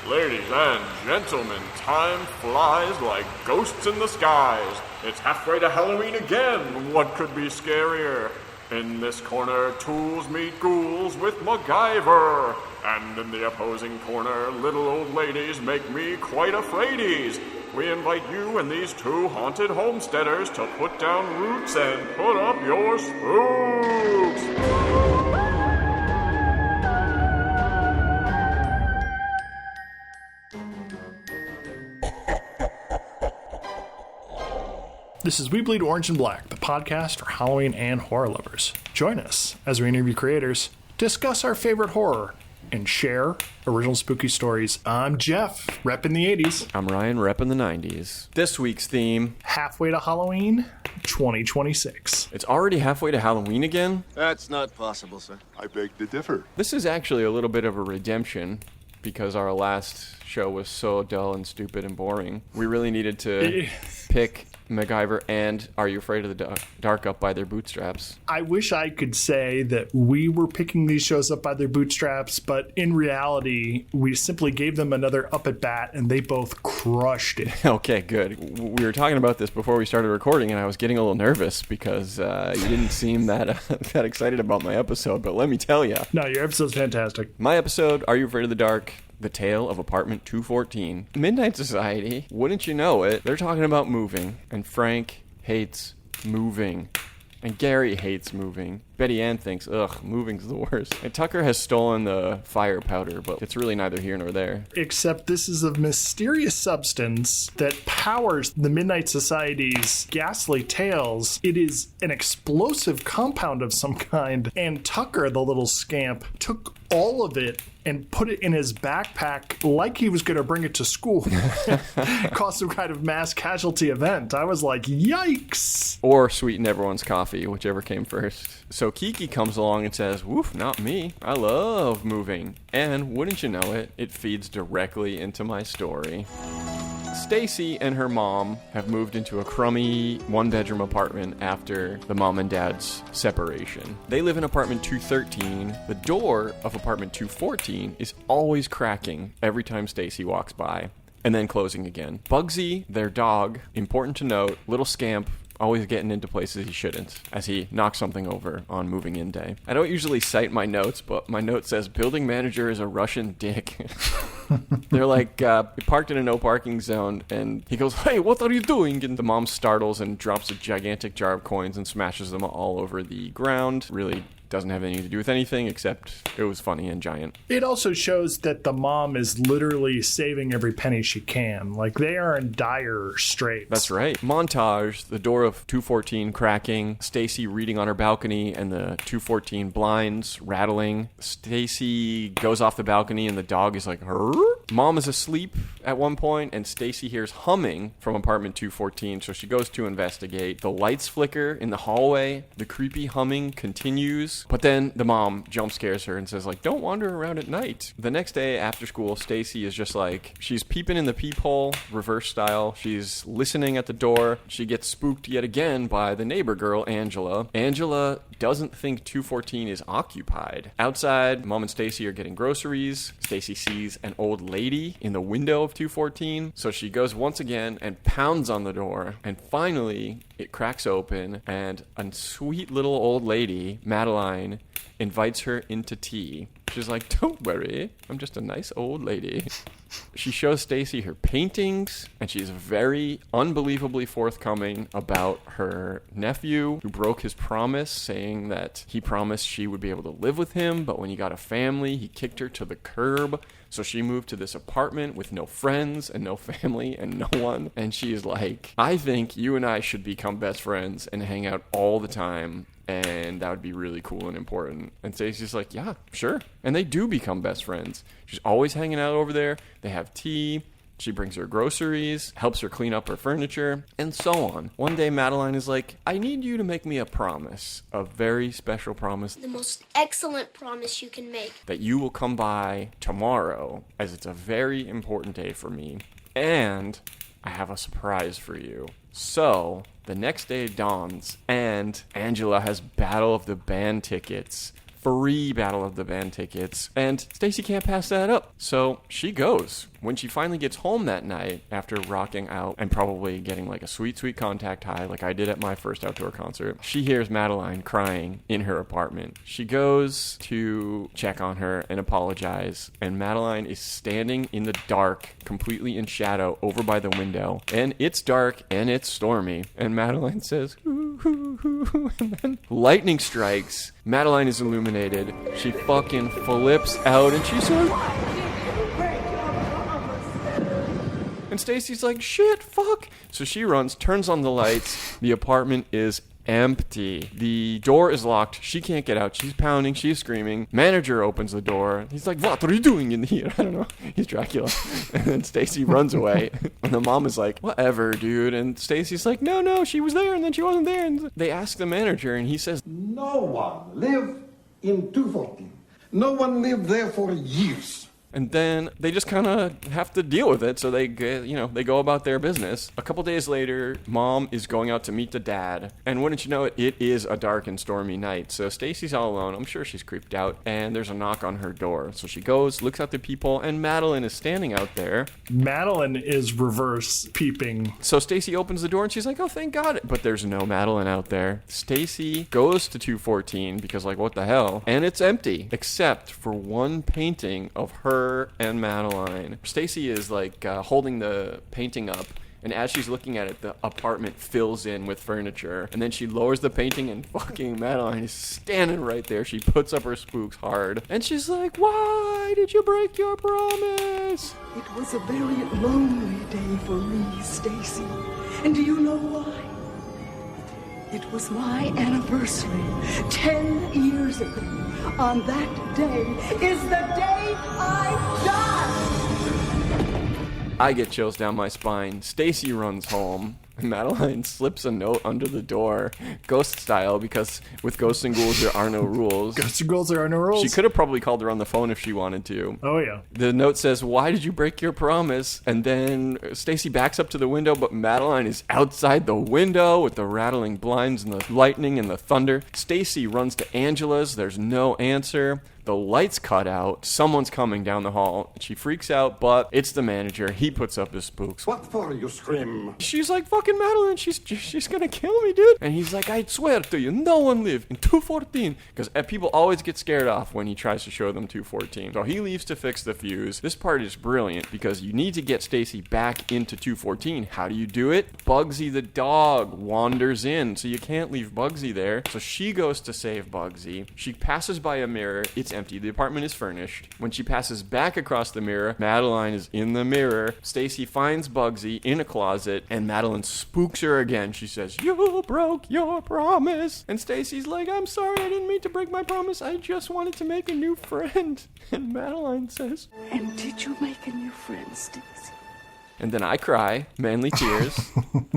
Ladies and gentlemen, time flies like ghosts in the skies. It's halfway to Halloween again. What could be scarier? In this corner, tools meet ghouls with MacGyver. And in the opposing corner, little old ladies make me quite afraidies. We invite you and these two haunted homesteaders to put down roots and put up your spooks. This is We Bleed Orange and Black, the podcast for Halloween and horror lovers. Join us as we interview creators, discuss our favorite horror, and share original spooky stories. I'm Jeff, repping the 80s. I'm Ryan, repping the 90s. This week's theme... halfway to Halloween, 2026. It's already halfway to Halloween again? That's not possible, sir. I beg to differ. This is actually a little bit of a redemption because our last show was so dull and stupid and boring. We really needed to pick MacGyver and Are You Afraid of the Dark up by their bootstraps. I wish I could say that we were picking these shows up by their bootstraps, but in reality, we simply gave them another up at bat, and they both crushed it. Okay, good. We were talking about this before we started recording, and I was getting a little nervous because you didn't seem that excited about my episode, but let me tell you. No, your episode's fantastic. My episode, Are You Afraid of the Dark? The Tale of Apartment 214. Midnight Society, wouldn't you know it, they're talking about moving, and Frank hates moving. And Gary hates moving. Betty Ann thinks, ugh, moving's the worst. And Tucker has stolen the fire powder, but it's really neither here nor there. Except this is a mysterious substance that powers the Midnight Society's ghastly tales. It is an explosive compound of some kind, and Tucker, the little scamp, took all of it and put it in his backpack like he was going to bring it to school. Cause some kind of mass casualty event. I was like, yikes! Or sweeten everyone's coffee, whichever came first. So Kiki comes along and says, woof, not me. I love moving. And wouldn't you know it, it feeds directly into my story. Stacy and her mom have moved into a crummy one-bedroom apartment after the mom and dad's separation. They live in apartment 213. The door of apartment 214 is always cracking every time Stacy walks by, and then closing again. Bugsy, their dog, important to note, little scamp, always getting into places he shouldn't, as he knocks something over on moving in day. I don't usually cite my notes, but my note says, building manager is a Russian dick. They're like, parked in a no parking zone, and he goes, hey, what are you doing? And the mom startles and drops a gigantic jar of coins and smashes them all over the ground. Really doesn't have anything to do with anything, except it was funny and giant. It also shows that the mom is literally saving every penny she can. Like, they are in dire straits. That's right. Montage, the door of 214 cracking, Stacy reading on her balcony, and the 214 blinds rattling. Stacy goes off the balcony, and the dog is like, her? Mom is asleep at one point, and Stacy hears humming from apartment 214, so she goes to investigate. The lights flicker in the hallway. The creepy humming continues. But then the mom jump scares her and says, like, don't wander around at night. The next day after school, Stacy is just like, she's peeping in the peephole, reverse style. She's listening at the door. She gets spooked yet again by the neighbor girl, Angela. Angela doesn't think 214 is occupied. Outside, Mom and Stacy are getting groceries. Stacy sees an old lady in the window of 214. So she goes once again and pounds on the door. And finally, it cracks open, and a sweet little old lady, Madeline, invites her into tea. She's like, don't worry, I'm just a nice old lady. She shows Stacy her paintings, and she's very unbelievably forthcoming about her nephew who broke his promise, saying that he promised she would be able to live with him, but when he got a family, he kicked her to the curb. So she moved to this apartment with no friends and no family and no one. And she's like, I think you and I should become best friends and hang out all the time. And that would be really cool and important. And Stacy's like, yeah, sure. And they do become best friends. She's always hanging out over there. They have tea. She brings her groceries, helps her clean up her furniture, and so on. One day, Madeline is like, I need you to make me a promise, a very special promise. The most excellent promise you can make. That you will come by tomorrow, as it's a very important day for me. And I have a surprise for you. So, the next day dawns, and Angela has Battle of the Band tickets. Free Battle of the Band tickets. And Stacy can't pass that up. So, she goes. When she finally gets home that night, after rocking out and probably getting like a sweet, sweet contact high like I did at my first outdoor concert, she hears Madeline crying in her apartment. She goes to check on her and apologize, and Madeline is standing in the dark, completely in shadow, over by the window, and it's dark and it's stormy, and Madeline says, hoo, hoo, hoo, hoo, and then lightning strikes. Madeline is illuminated. She fucking flips out, and she says, and Stacy's like, shit, fuck. So she runs, turns on the lights. The apartment is empty. The door is locked. She can't get out. She's pounding. She's screaming. Manager opens the door. He's like, what are you doing in here? I don't know. He's Dracula. And then Stacy runs away. And the mom is like, whatever, dude. And Stacy's like, no, she was there and then she wasn't there. And they ask the manager and he says, no one lived in 214. No one lived there for years. And then they just kind of have to deal with it, so they go about their business. A couple days later, Mom is going out to meet the dad, and wouldn't you know it, it is a dark and stormy night. So Stacy's all alone. I'm sure she's creeped out, and there's a knock on her door. So she goes, looks at the people, and Madeline is standing out there. Madeline is reverse peeping. So Stacy opens the door, and she's like, oh, thank God. But there's no Madeline out there. Stacy goes to 214, because, like, what the hell? And it's empty, except for one painting of her and Madeline. Stacy is like holding the painting up, and as she's looking at it, the apartment fills in with furniture. And then she lowers the painting, and fucking Madeline is standing right there. She puts up her spooks hard, and she's like, why did you break your promise? It was a very lonely day for me, Stacy. And do you know why? It was my anniversary 10 years ago. On that day is the day I died. I get chills down my spine. Stacy runs home. Madeline slips a note under the door, ghost style, because with ghosts and ghouls there are no rules. Ghosts and ghouls, there are no rules. She could have probably called her on the phone if she wanted to. Oh, yeah. The note says, why did you break your promise? And then Stacy backs up to the window, but Madeline is outside the window with the rattling blinds and the lightning and the thunder. Stacy runs to Angela's. There's no answer. The lights cut out. Someone's coming down the hall. She freaks out, but it's the manager. He puts up his spooks. What for, you scream? She's like, fucking Madeline, she's gonna kill me, dude. And he's like, I swear to you, no one lived in 214. Because people always get scared off when he tries to show them 214. So he leaves to fix the fuse. This part is brilliant because you need to get Stacy back into 214. How do you do it? Bugsy the dog wanders in, so you can't leave Bugsy there. So she goes to save Bugsy. She passes by a mirror. It's empty. The apartment is furnished. When she passes back across the mirror, Madeline is in the mirror. Stacy finds Bugsy in a closet, and Madeline spooks her again. She says, you broke your promise. And Stacy's like, I'm sorry, I didn't mean to break my promise. I just wanted to make a new friend. And Madeline says, And did you make a new friend, Stacy? and then I cry, manly tears.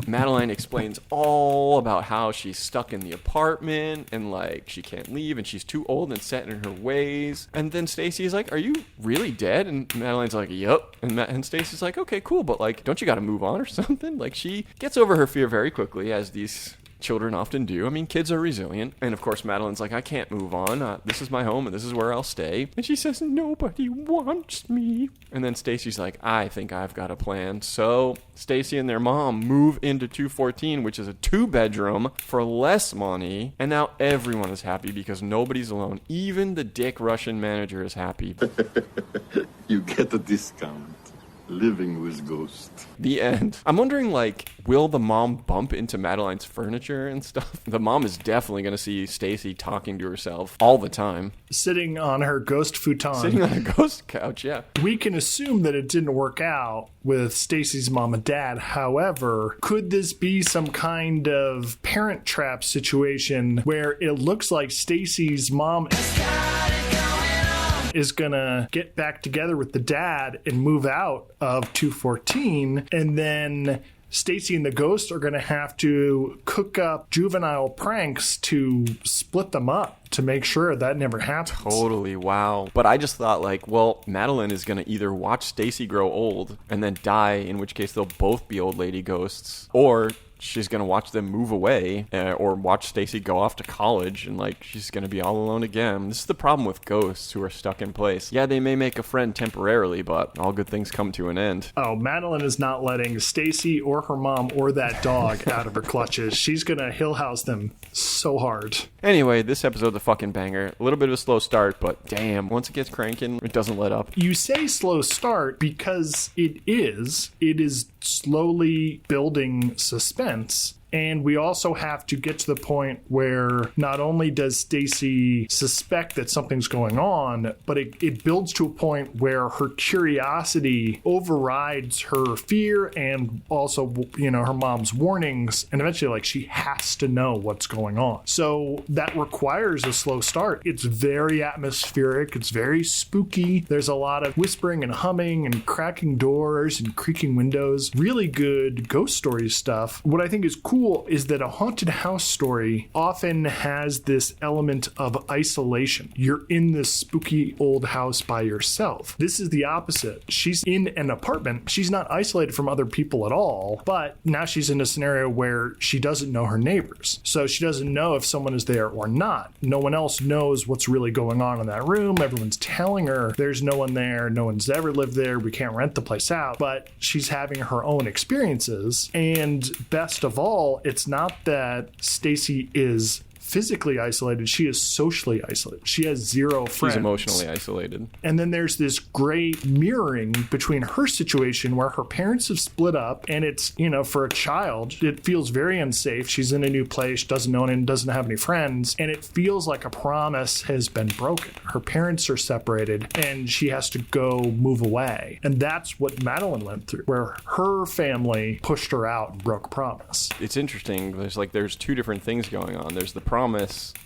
Madeline explains all about how she's stuck in the apartment and, like, she can't leave and she's too old and set in her ways. And then Stacy's like, are you really dead? And Madeline's like, yep. And Stacy's like, okay, cool, but, like, don't you gotta move on or something? Like, she gets over her fear very quickly, as these children often do. I mean, kids are resilient. And of course, Madeline's like, I can't move on. This is my home and this is where I'll stay. And she says, nobody wants me. And then Stacy's like, I think I've got a plan. So Stacy and their mom move into 214, which is a 2-bedroom for less money. And now everyone is happy because nobody's alone. Even the dick Russian manager is happy. You get a discount. Living with ghosts. The end. I'm wondering, like, will the mom bump into Madeline's furniture and stuff? The mom is definitely going to see Stacy talking to herself all the time. Sitting on her ghost futon. Sitting on a ghost couch, yeah. We can assume that it didn't work out with Stacy's mom and dad. However, could this be some kind of parent trap situation where it looks like Stacy's mom is gonna get back together with the dad and move out of 214, and then Stacy and the ghost are gonna have to cook up juvenile pranks to split them up to make sure that never happens. Totally, wow. But I just thought, like, well, Madeline is gonna either watch Stacy grow old and then die, in which case they'll both be old lady ghosts, or she's going to watch them move away or watch Stacy go off to college and, like, she's going to be all alone again. This is the problem with ghosts who are stuck in place. Yeah, they may make a friend temporarily, but all good things come to an end. Oh, Madeline is not letting Stacy or her mom or that dog out of her clutches. She's going to Hill House them so hard. Anyway, this episode's a fucking banger. A little bit of a slow start, but damn, once it gets cranking, it doesn't let up. You say slow start because it is slowly building suspense. And we also have to get to the point where not only does Stacy suspect that something's going on, but it builds to a point where her curiosity overrides her fear and also, you know, her mom's warnings. And eventually, like, she has to know what's going on. So that requires a slow start. It's very atmospheric. It's very spooky. There's a lot of whispering and humming and cracking doors and creaking windows. Really good ghost story stuff. What I think is cool is that a haunted house story often has this element of isolation. You're in this spooky old house by yourself. This is the opposite. She's in an apartment. She's not isolated from other people at all, but now she's in a scenario where she doesn't know her neighbors. So she doesn't know if someone is there or not. No one else knows what's really going on in that room. Everyone's telling her there's no one there. No one's ever lived there. We can't rent the place out. But she's having her own experiences. And best of all, it's not that Stacy is physically isolated, she is socially isolated. She has zero friends. She's emotionally isolated. And then there's this great mirroring between her situation where her parents have split up, and it's, you know, for a child, it feels very unsafe. She's in a new place, doesn't know anyone, doesn't have any friends, and it feels like a promise has been broken. Her parents are separated, and she has to go move away. And that's what Madeline went through, where her family pushed her out and broke a promise. It's interesting. There's two different things going on. There's the promise,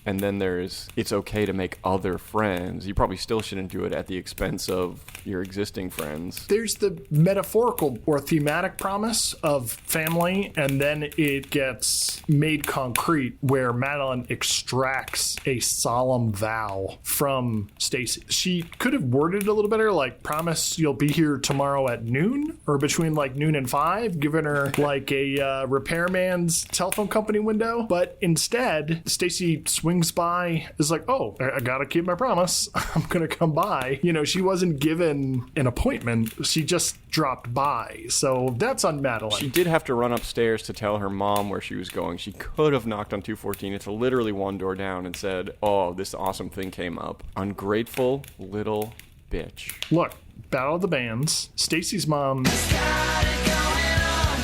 and then there's it's okay to make other friends. You probably still shouldn't do it at the expense of your existing friends. There's the metaphorical or thematic promise of family, and then it gets made concrete where Madeline extracts a solemn vow from Stacy. She could have worded it a little better, like, promise you'll be here tomorrow at noon, or between like noon and 5, giving her like a repairman's telephone company window. But instead, Stacy swings by, is like, oh, I gotta keep my promise. I'm gonna come by. You know, she wasn't given an appointment. She just dropped by. So that's on Madeline. She did have to run upstairs to tell her mom where she was going. She could have knocked on 214. It's literally one door down and said, oh, this awesome thing came up. Ungrateful little bitch. Look, Battle of the Bands. Stacy's mom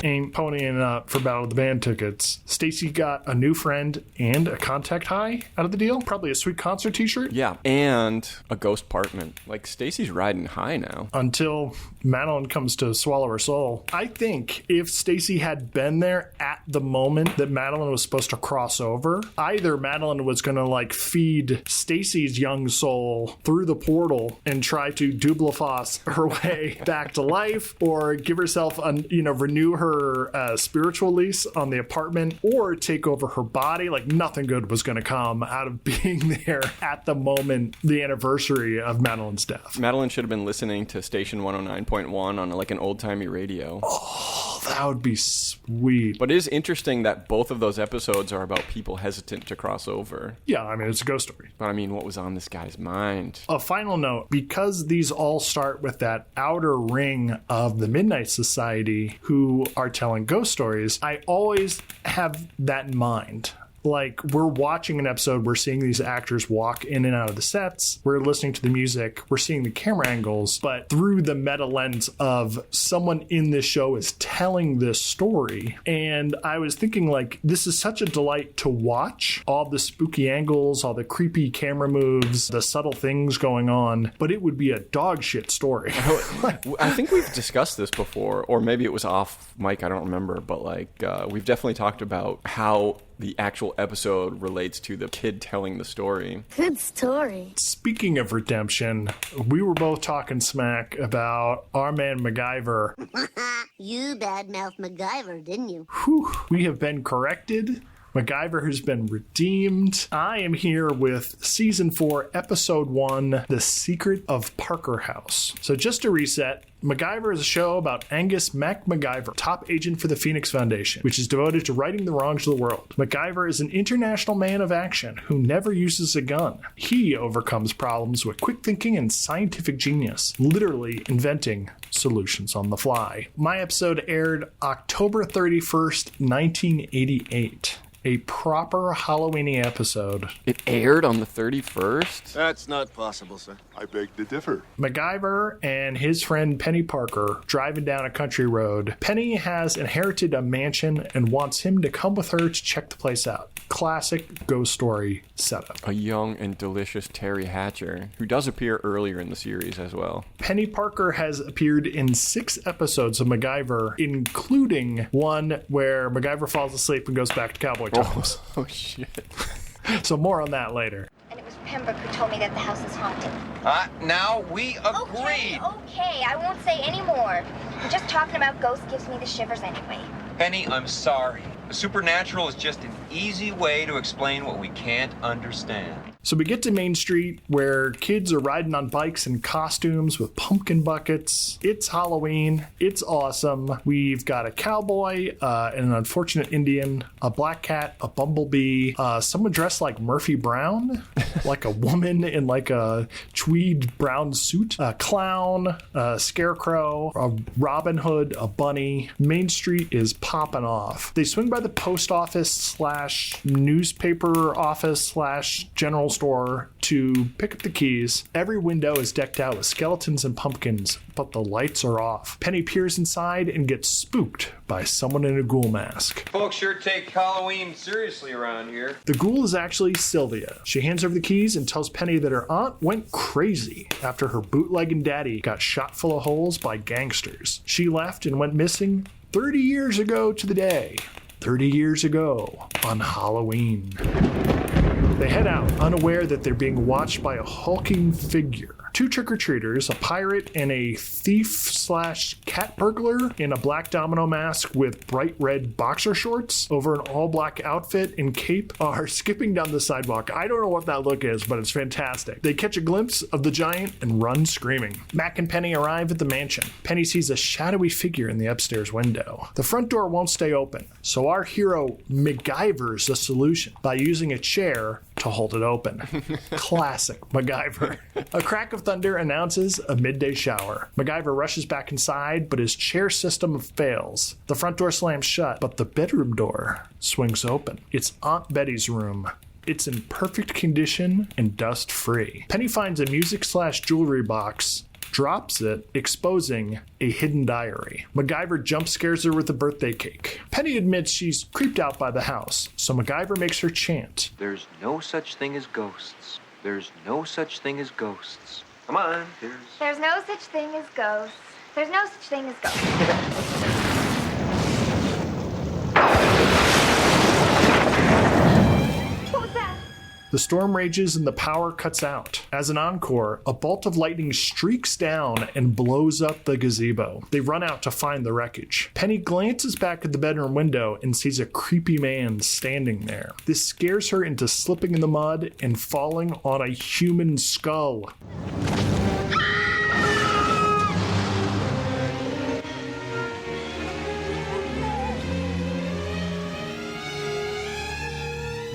ain't ponying up for Battle of the Band tickets. Stacy got a new friend and a contact high out of the deal. Probably a sweet concert t-shirt. Yeah, and a ghost apartment. Like, Stacy's riding high now. Until Madeline comes to swallow her soul. I think if Stacy had been there at the moment that Madeline was supposed to cross over, either Madeline was going to, like, feed Stacy's young soul through the portal and try to duplifoss her way back to life, or give herself, renew her spiritual lease on the apartment, or take over her body. Like, nothing good was going to come out of being there at the moment, the anniversary of Madeline's death. Madeline should have been listening to Station 109.1 on like an old-timey radio. Oh, that would be sweet. But it is interesting that both of those episodes are about people hesitant to cross over. Yeah, I mean, it's a ghost story. But I mean, what was on this guy's mind? A final note, because these all start with that outer ring of the Midnight Society who are telling ghost stories, I always have that in mind. Like, we're watching an episode, we're seeing these actors walk in and out of the sets, we're listening to the music, we're seeing the camera angles, but through the meta lens of someone in this show is telling this story. And I was thinking, like, this is such a delight to watch. All the spooky angles, all the creepy camera moves, the subtle things going on, but it would be a dog shit story. I think we've discussed this before, or maybe it was off mic, I don't remember, but like, we've definitely talked about how the actual episode relates to the kid telling the story. Good story. Speaking of redemption, we were both talking smack about our man MacGyver. You badmouthed MacGyver, didn't you? Whew, we have been corrected. MacGyver has been redeemed. I am here with Season 4, Episode 1, The Secret of Parker House. So just to reset, MacGyver is a show about Angus MacGyver, top agent for the Phoenix Foundation, which is devoted to righting the wrongs of the world. MacGyver is an international man of action who never uses a gun. He overcomes problems with quick thinking and scientific genius, literally inventing solutions on the fly. My episode aired October 31st, 1988. A proper Halloween-y episode. It aired on the 31st? That's not possible, sir. I beg to differ. MacGyver and his friend Penny Parker driving down a country road. Penny has inherited a mansion and wants him to come with her to check the place out. Classic ghost story setup. A young and delicious Terry Hatcher, who does appear earlier in the series as well. Penny Parker has appeared in 6 episodes of MacGyver, including one where MacGyver falls asleep and goes back to cowboy times. Oh shit. So more on that later. And it was Pembroke who told me that the house is haunted. Now we agreed. Okay, I won't say any more. Just talking about ghosts gives me the shivers anyway. Penny, I'm sorry. The supernatural is just an easy way to explain what we can't understand. So we get to Main Street where kids are riding on bikes in costumes with pumpkin buckets. It's Halloween. It's awesome. We've got a cowboy, an unfortunate Indian, a black cat, a bumblebee, someone dressed like Murphy Brown, like a woman in like a tweed brown suit, a clown, a scarecrow, a Robin Hood, a bunny. Main Street is popping off. They swing by the post office / newspaper office / general store to pick up the keys. Every window is decked out with skeletons and pumpkins, but the lights are off. Penny peers inside and gets spooked by someone in a ghoul mask. Folks sure take Halloween seriously around here. The ghoul is actually Sylvia. She hands over the keys and tells Penny that her aunt went crazy after her bootlegging daddy got shot full of holes by gangsters. She left and went missing 30 years ago to the day. 30 years ago on Halloween. They head out, unaware that they're being watched by a hulking figure. 2 trick-or-treaters, a pirate and a thief / cat burglar in a black domino mask with bright red boxer shorts over an all-black outfit and cape, are skipping down the sidewalk. I don't know what that look is, but it's fantastic. They catch a glimpse of the giant and run screaming. Mac and Penny arrive at the mansion. Penny sees a shadowy figure in the upstairs window. The front door won't stay open, so our hero MacGyvers the solution by using a chair to hold it open. Classic MacGyver. A crack of thunder announces a midday shower. MacGyver rushes back inside, but his chair system fails. The front door slams shut, but the bedroom door swings open. It's Aunt Betty's room. It's in perfect condition and dust-free. Penny finds a music / jewelry box, drops it, exposing a hidden diary. MacGyver jump scares her with a birthday cake. Penny admits she's creeped out by the house, so MacGyver makes her chant. There's no such thing as ghosts. There's no such thing as ghosts. Come on, There's no such thing as ghosts. There's no such thing as ghosts. The storm rages and the power cuts out. As an encore, a bolt of lightning streaks down and blows up the gazebo. They run out to find the wreckage. Penny glances back at the bedroom window and sees a creepy man standing there. This scares her into slipping in the mud and falling on a human skull.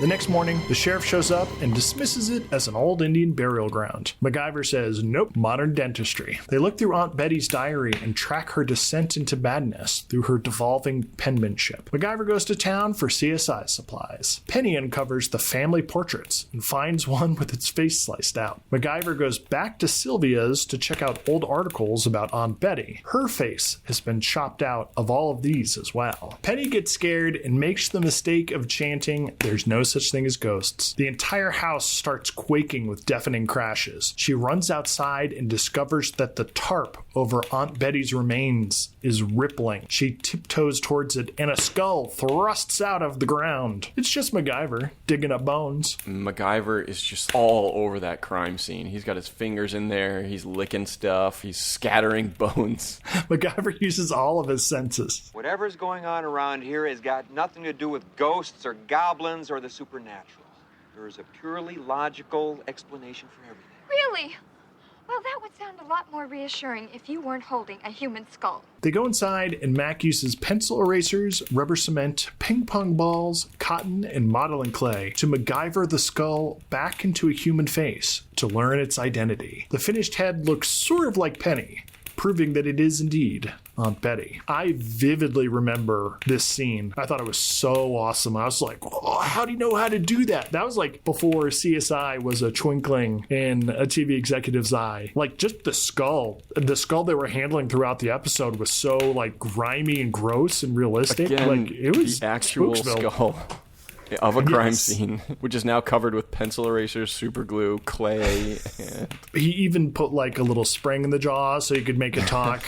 The next morning, the sheriff shows up and dismisses it as an old Indian burial ground. MacGyver says, nope, modern dentistry. They look through Aunt Betty's diary and track her descent into madness through her devolving penmanship. MacGyver goes to town for CSI supplies. Penny uncovers the family portraits and finds one with its face sliced out. MacGyver goes back to Sylvia's to check out old articles about Aunt Betty. Her face has been chopped out of all of these as well. Penny gets scared and makes the mistake of chanting, "There's no such thing as ghosts. The entire house starts quaking with deafening crashes. She runs outside and discovers that the tarp over Aunt Betty's remains is rippling. She tiptoes towards it, and a skull thrusts out of the ground. It's just MacGyver digging up bones. MacGyver is just all over that crime scene. He's got his fingers in there. He's licking stuff. He's scattering bones. MacGyver uses all of his senses. Whatever's going on around here has got nothing to do with ghosts or goblins or the supernatural. There is a purely logical explanation for everything. Really? Well, that would sound a lot more reassuring if you weren't holding a human skull. They go inside, and Mac uses pencil erasers, rubber cement, ping pong balls, cotton, and modeling clay to MacGyver the skull back into a human face to learn its identity. The finished head looks sort of like Penny, proving that it is indeed Aunt Betty. I vividly remember this scene. I thought it was so awesome. I was like, oh, how do you know how to do that? That was like before CSI was a twinkling in a TV executive's eye. Like just the skull they were handling throughout the episode was so like grimy and gross and realistic. Again, like it was the actual Spooksville. skull of a crime Yes. scene, which is now covered with pencil erasers, super glue, clay, and He even put like a little spring in the jaw so he could make it talk.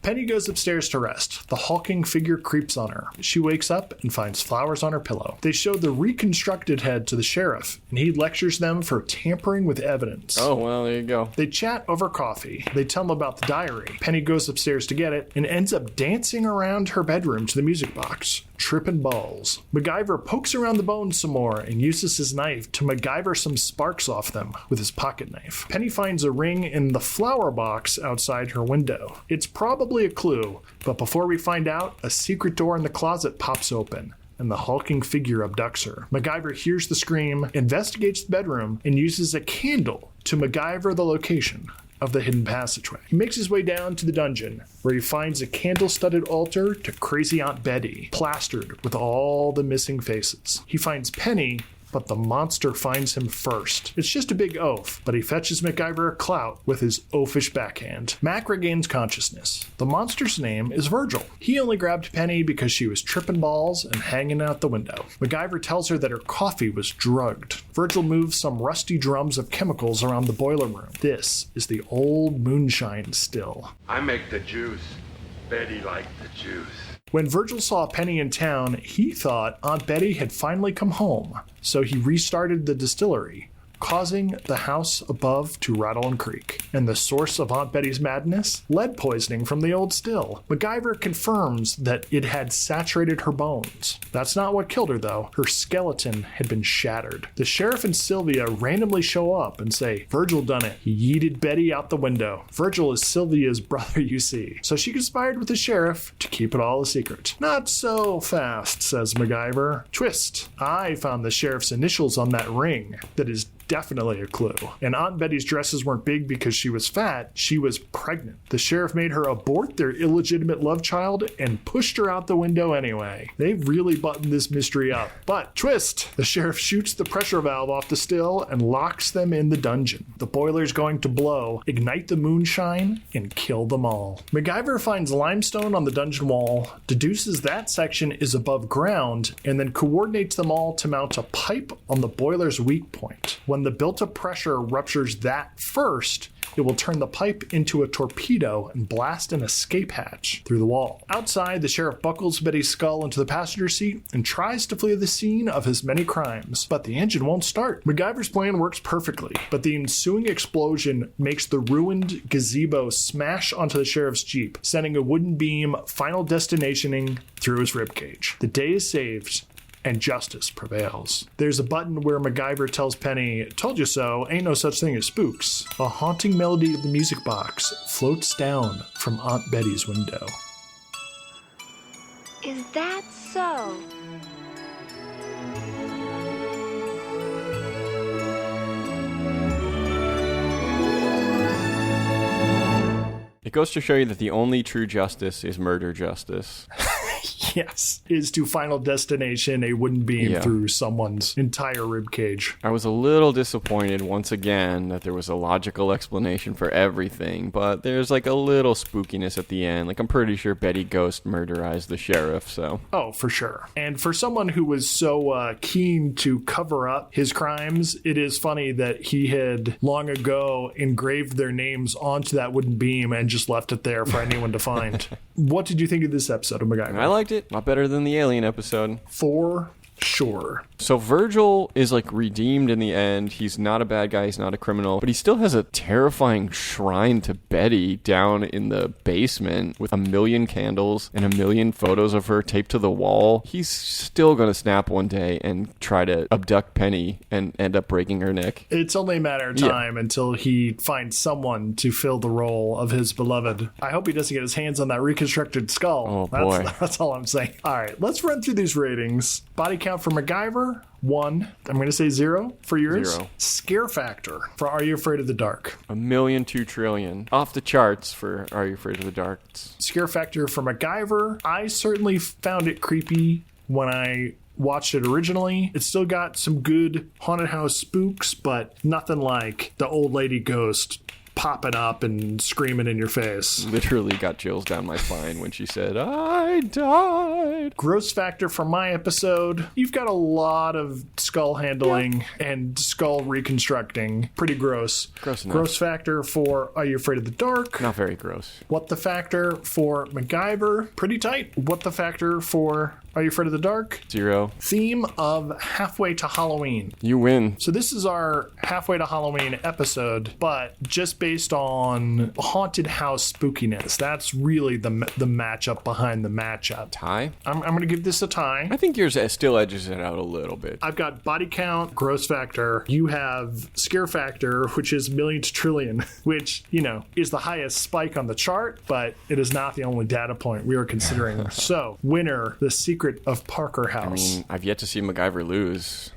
Penny goes upstairs to rest. The hulking figure creeps on her. She wakes up and finds flowers on her pillow. They show the reconstructed head to the sheriff, and he lectures them for tampering with evidence. oh, well, there you go. They chat over coffee. They tell him about the diary. Penny goes upstairs to get it and ends up dancing around her bedroom to the music box, tripping balls. MacGyver pokes around the bones some more and uses his knife to MacGyver some sparks off them with his pocket knife. Penny finds a ring in the flower box outside her window. It's probably a clue, but before we find out, a secret door in the closet pops open, and the hulking figure abducts her. MacGyver hears the scream, investigates the bedroom, and uses a candle to MacGyver the location of the hidden passageway. He makes his way down to the dungeon, where he finds a candle-studded altar to crazy Aunt Betty, plastered with all the missing faces. He finds Penny, but the monster finds him first. It's just a big oaf, but he fetches MacGyver a clout with his oafish backhand. Mac regains consciousness. The monster's name is Virgil. He only grabbed Penny because she was tripping balls and hanging out the window. MacGyver tells her that her coffee was drugged. Virgil moves some rusty drums of chemicals around the boiler room. This is the old moonshine still. I make the juice. Betty liked the juice. When Virgil saw Penny in town, he thought Aunt Betty had finally come home, so he restarted the distillery, causing the house above to rattle and creak. And the source of Aunt Betty's madness? Lead poisoning from the old still. MacGyver confirms that it had saturated her bones. That's not what killed her, though. Her skeleton had been shattered. The sheriff and Sylvia randomly show up and say, Virgil done it. He yeeted Betty out the window. Virgil is Sylvia's brother, you see. So she conspired with the sheriff to keep it all a secret. Not so fast, says MacGyver. Twist. I found the sheriff's initials on that ring. That is definitely a clue. And Aunt Betty's dresses weren't big because she was fat, she was pregnant. The sheriff made her abort their illegitimate love child and pushed her out the window anyway. They've really buttoned this mystery up. But twist! The sheriff shoots the pressure valve off the still and locks them in the dungeon. The boiler's going to blow, ignite the moonshine, and kill them all. MacGyver finds limestone on the dungeon wall, deduces that section is above ground, and then coordinates them all to mount a pipe on the boiler's weak point. When the built-up pressure ruptures that first, it will turn the pipe into a torpedo and blast an escape hatch through the wall. Outside, the sheriff buckles Betty's skull into the passenger seat and tries to flee the scene of his many crimes, but the engine won't start. MacGyver's plan works perfectly, but the ensuing explosion makes the ruined gazebo smash onto the sheriff's Jeep, sending a wooden beam final destinationing through his ribcage. The day is saved, and justice prevails. There's a button where MacGyver tells Penny, told you so, ain't no such thing as spooks. A haunting melody of the music box floats down from Aunt Betty's window. Is that so? It goes to show you that the only true justice is murder justice. Yes, is to Final Destination a wooden beam through someone's entire rib cage. I was a little disappointed once again that there was a logical explanation for everything, but there's like a little spookiness at the end. Like, I'm pretty sure Betty Ghost murderized the sheriff, so. Oh, for sure. And for someone who was so keen to cover up his crimes, it is funny that he had long ago engraved their names onto that wooden beam and just left it there for anyone to find. What did you think of this episode of MacGyver? I liked it. A lot better than the Alien episode. For sure. So Virgil is like redeemed in the end. He's not a bad guy. He's not a criminal, but he still has a terrifying shrine to Betty down in the basement with 1,000,000 candles and 1,000,000 photos of her taped to the wall. He's still going to snap one day and try to abduct Penny and end up breaking her neck. It's only a matter of time until he finds someone to fill the role of his beloved. I hope he doesn't get his hands on that reconstructed skull. Oh, boy. That's all I'm saying. All right, let's run through these ratings. Body count for MacGyver, 1. I'm going to say 0 for yours. 0. Scare factor for Are You Afraid of the Dark? 1,000,000,000,000. Off the charts for Are You Afraid of the Dark? Scare factor for MacGyver. I certainly found it creepy when I watched it originally. It's still got some good haunted house spooks, but nothing like the old lady ghost popping up and screaming in your face. Literally got chills down my spine when she said, "I died." Gross factor for my episode. You've got a lot of skull handling and skull reconstructing. Pretty gross. Gross enough. Gross factor for Are You Afraid of the Dark? Not very gross. What the factor for MacGyver? Pretty tight. What the factor for Are You Afraid of the Dark? 0. Theme of Halfway to Halloween. You win. So this is our Halfway to Halloween episode, but just based on haunted house spookiness. That's really the matchup behind the matchup. Tie? I'm going to give this a tie. I think yours still edges it out a little bit. I've got body count, gross factor. You have scare factor, which is 1,000,000 to trillion, which, is the highest spike on the chart, but it is not the only data point we are considering. So, winner, The Secret of Parker House. I've yet to see MacGyver lose.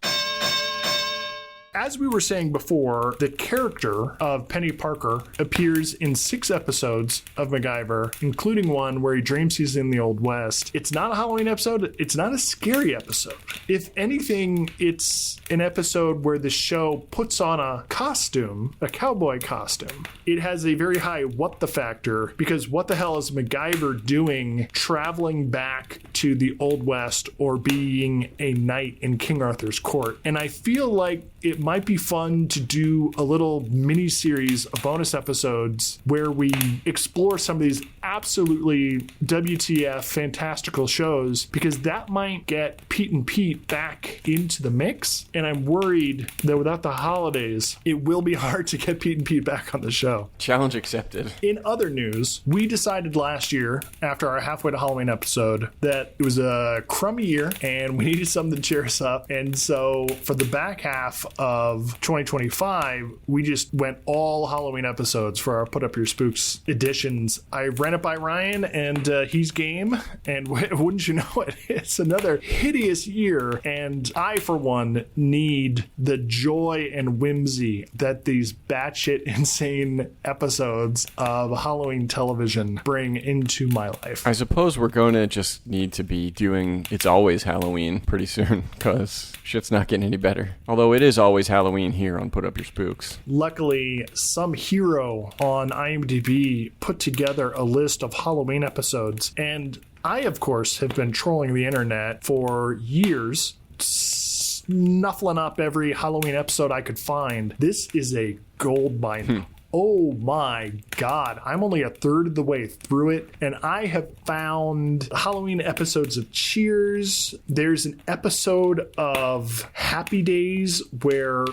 As we were saying before, the character of Penny Parker appears in 6 episodes of MacGyver, including one where he dreams he's in the Old West. It's not a Halloween episode. It's not a scary episode. If anything, it's an episode where the show puts on a costume, a cowboy costume. It has a very high what the factor, because what the hell is MacGyver doing traveling back to the Old West or being a knight in King Arthur's court? And I feel like it might be fun to do a little mini series of bonus episodes where we explore some of these absolutely WTF fantastical shows, because that might get Pete and Pete back into the mix. And I'm worried that without the holidays, it will be hard to get Pete and Pete back on the show. Challenge accepted. In other news, we decided last year, after our Halfway to Halloween episode, that it was a crummy year and we needed something to cheer us up. And so for the back half of 2025, we just went all Halloween episodes for our Put Up Your Spooks editions. I ran it by Ryan, and he's game. And wouldn't you know it, it's another hideous year. And I, for one, need the joy and whimsy that these batshit insane episodes of Halloween television bring into my life. I suppose we're going to just need to be doing It's Always Halloween pretty soon, because shit's not getting any better. Although it is always Halloween here on Put Up Your Spooks. Luckily, some hero on IMDb put together a list of Halloween episodes, and I, of course, have been trolling the internet for years, snuffling up every Halloween episode I could find. This is a gold mine. Oh my God, I'm only a third of the way through it, and I have found Halloween episodes of Cheers. There's an episode of Happy Days where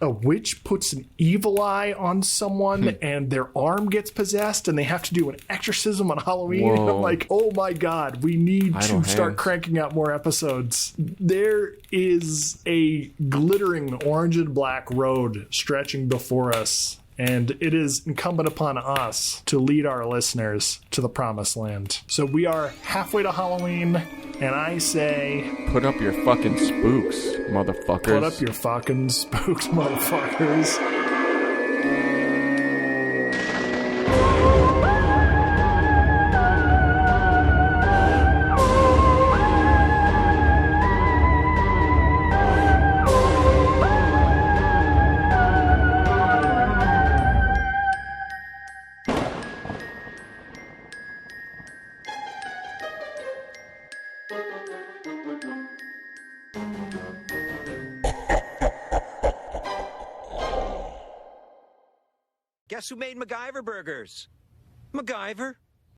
a witch puts an evil eye on someone and their arm gets possessed and they have to do an exorcism on Halloween. Whoa. I'm like, oh my God, we need to start cranking out more episodes. There is a glittering orange and black road stretching before us, and it is incumbent upon us to lead our listeners to the promised land. So we are halfway to Halloween, and I say... Put up your fucking spooks, motherfuckers. Put up your fucking spooks, motherfuckers. Guess who made MacGyver burgers? MacGyver.